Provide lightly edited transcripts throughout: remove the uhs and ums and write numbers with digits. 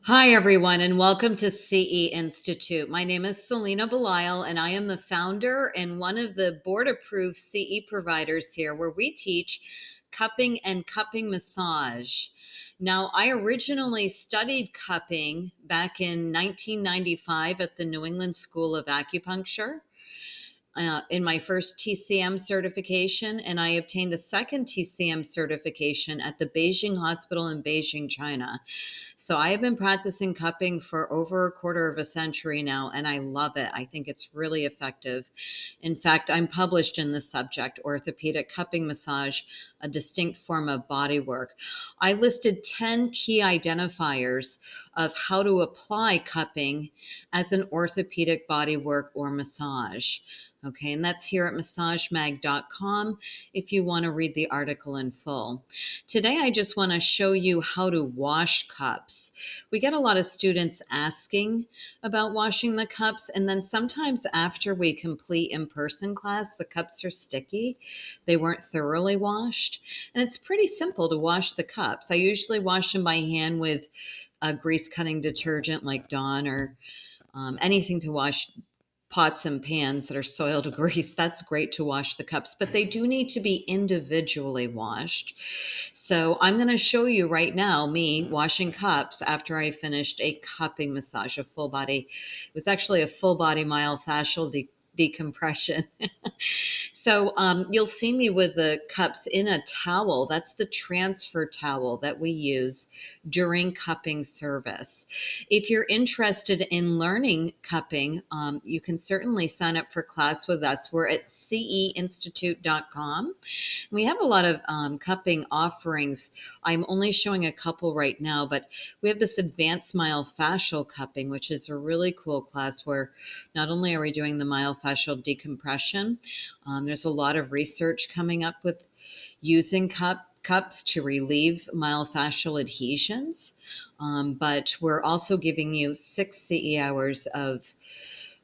Hi, everyone, and welcome to CE Institute. My name is Selena Belisle, and I am the founder and one of the board approved CE providers here, where we teach cupping and cupping massage. Now, I originally studied cupping back in 1995 at the New England School of Acupuncture in my first TCM certification, and I obtained a second TCM certification at the Beijing Hospital in Beijing, China. So I have been practicing cupping for over a quarter of a century now, and I love it. I think it's really effective. In fact, I'm published in the subject, Orthopedic Cupping Massage, a distinct form of body work. I listed 10 key identifiers of how to apply cupping as an orthopedic body work or massage. Okay, and that's here at massagemag.com if you want to read the article in full. Today, I just want to show you how to wash cups. We get a lot of students asking about washing the cups, and then sometimes after we complete in-person class, the cups are sticky. They weren't thoroughly washed, and it's pretty simple to wash the cups. I usually wash them by hand with a grease cutting detergent like Dawn or anything to wash pots and pans that are soiled grease. That's great to wash the cups, but they do need to be individually washed. So I'm going to show you right now me washing cups after I finished a cupping massage, a full body. It was actually a full body myofascial decompression. So you'll see me with the cups in a towel. That's the transfer towel that we use during cupping service. If you're interested in learning cupping, you can certainly sign up for class with us. We're at ceinstitute.com. We have a lot of cupping offerings. I'm only showing a couple right now, but we have this advanced myofascial cupping, which is a really cool class where not only are we doing the myofascial decompression, there's a lot of research coming up with using cups to relieve myofascial adhesions. But we're also giving you 6 CE hours of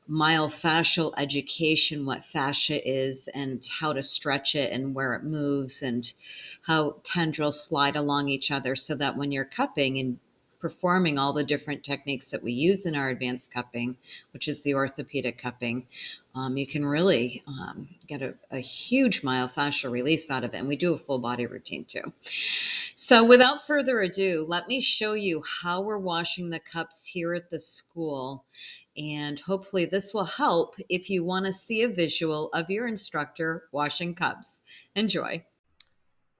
myofascial education, what fascia is and how to stretch it and where it moves and how tendrils slide along each other, so that when you're cupping and performing all the different techniques that we use in our advanced cupping, which is the orthopedic cupping, you can really get a huge myofascial release out of it. And we do a full body routine too. So without further ado, let me show you how we're washing the cups here at the school. And hopefully this will help if you want to see a visual of your instructor washing cups. Enjoy.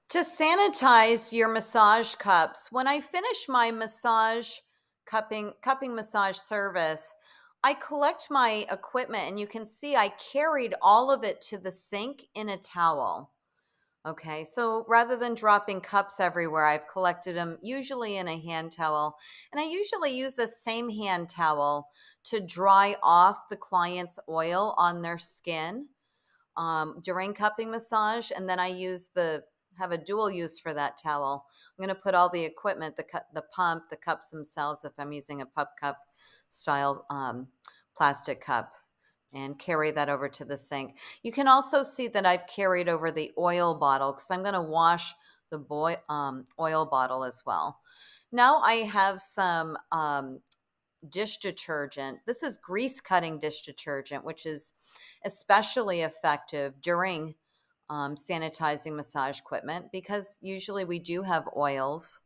To sanitize your massage cups, when I finish my massage cupping massage service, I collect my equipment, and you can see I carried all of it to the sink in a towel. Okay, so rather than dropping cups everywhere, I've collected them usually in a hand towel. And I usually use the same hand towel to dry off the client's oil on their skin during cupping massage. And then have a dual use for that towel. I'm going to put all the equipment, the pump, the cups themselves, if I'm using a pup cup style plastic cup, and carry that over to the sink. You can also see that I've carried over the oil bottle because I'm going to wash the oil bottle as well. Now I have some dish detergent. This is grease cutting dish detergent, which is especially effective during sanitizing massage equipment, because usually we do have oils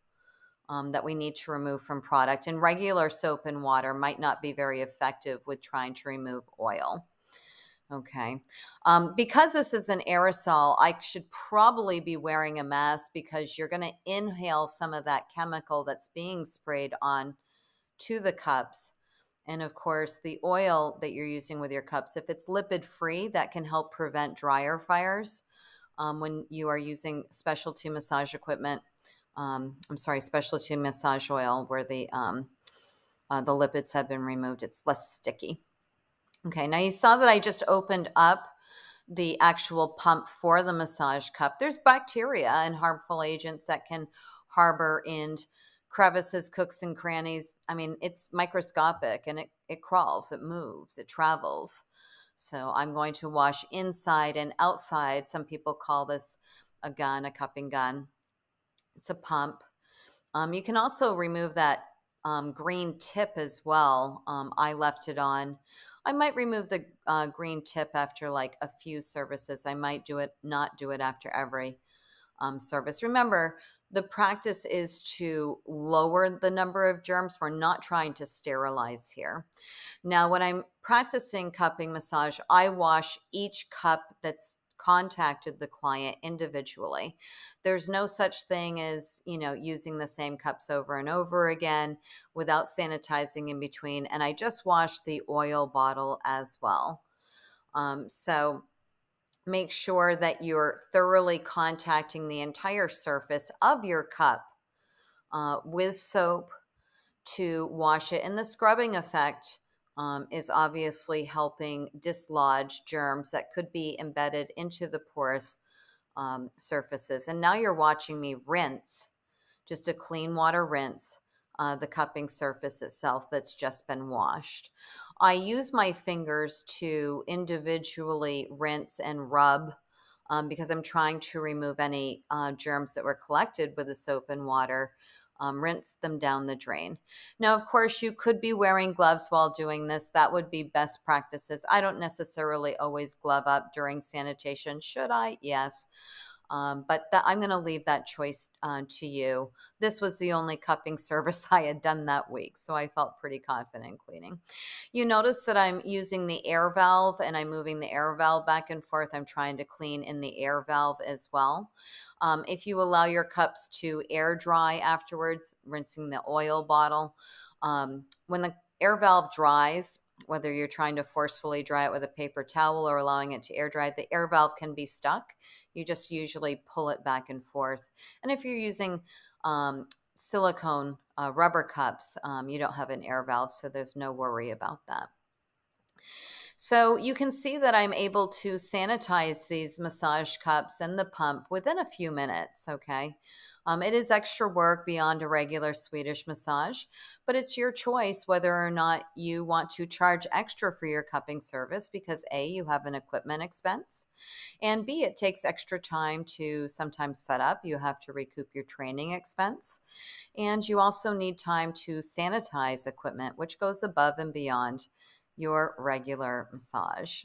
that we need to remove from product, and regular soap and water might not be very effective with trying to remove oil. Okay. Because this is an aerosol, I should probably be wearing a mask, because you're going to inhale some of that chemical that's being sprayed on to the cups. And of course, the oil that you're using with your cups, if it's lipid free, that can help prevent dryer fires when you are using specialty massage equipment. Specialty massage oil where the lipids have been removed. It's less sticky. Okay, now you saw that I just opened up the actual pump for the massage cup. There's bacteria and harmful agents that can harbor in crevices, cooks, and crannies. I mean, it's microscopic, and it crawls, it moves, it travels. So I'm going to wash inside and outside. Some people call this a gun, a cupping gun. It's a pump. You can also remove that green tip as well. I left it on. I might remove the green tip after like a few services. I might not do it after every service. Remember, the practice is to lower the number of germs. We're not trying to sterilize here. Now, when I'm practicing cupping massage, I wash each cup that's contacted the client individually. There's no such thing as, using the same cups over and over again without sanitizing in between. And I just wash the oil bottle as well. So make sure that you're thoroughly contacting the entire surface of your cup with soap to wash it. And the scrubbing effect is obviously helping dislodge germs that could be embedded into the porous surfaces. And now you're watching me rinse, just a clean water rinse, the cupping surface itself that's just been washed. I use my fingers to individually rinse and rub because I'm trying to remove any germs that were collected with the soap and water. Rinse them down the drain. Now, of course, you could be wearing gloves while doing this. That would be best practices. I don't necessarily always glove up during sanitation. Should I? Yes. But I'm going to leave that choice to you. This was the only cupping service I had done that week, so I felt pretty confident cleaning. You notice that I'm using the air valve and I'm moving the air valve back and forth. I'm trying to clean in the air valve as well. If you allow your cups to air dry afterwards, rinsing the oil bottle, when the air valve dries, whether you're trying to forcefully dry it with a paper towel or allowing it to air dry, the air valve can be stuck. You just usually pull it back and forth. And if you're using silicone rubber cups, you don't have an air valve, so there's no worry about that. So you can see that I'm able to sanitize these massage cups and the pump within a few minutes, okay? It is extra work beyond a regular Swedish massage, but it's your choice whether or not you want to charge extra for your cupping service because A, you have an equipment expense, and B, it takes extra time to sometimes set up. You have to recoup your training expense, and you also need time to sanitize equipment, which goes above and beyond your regular massage.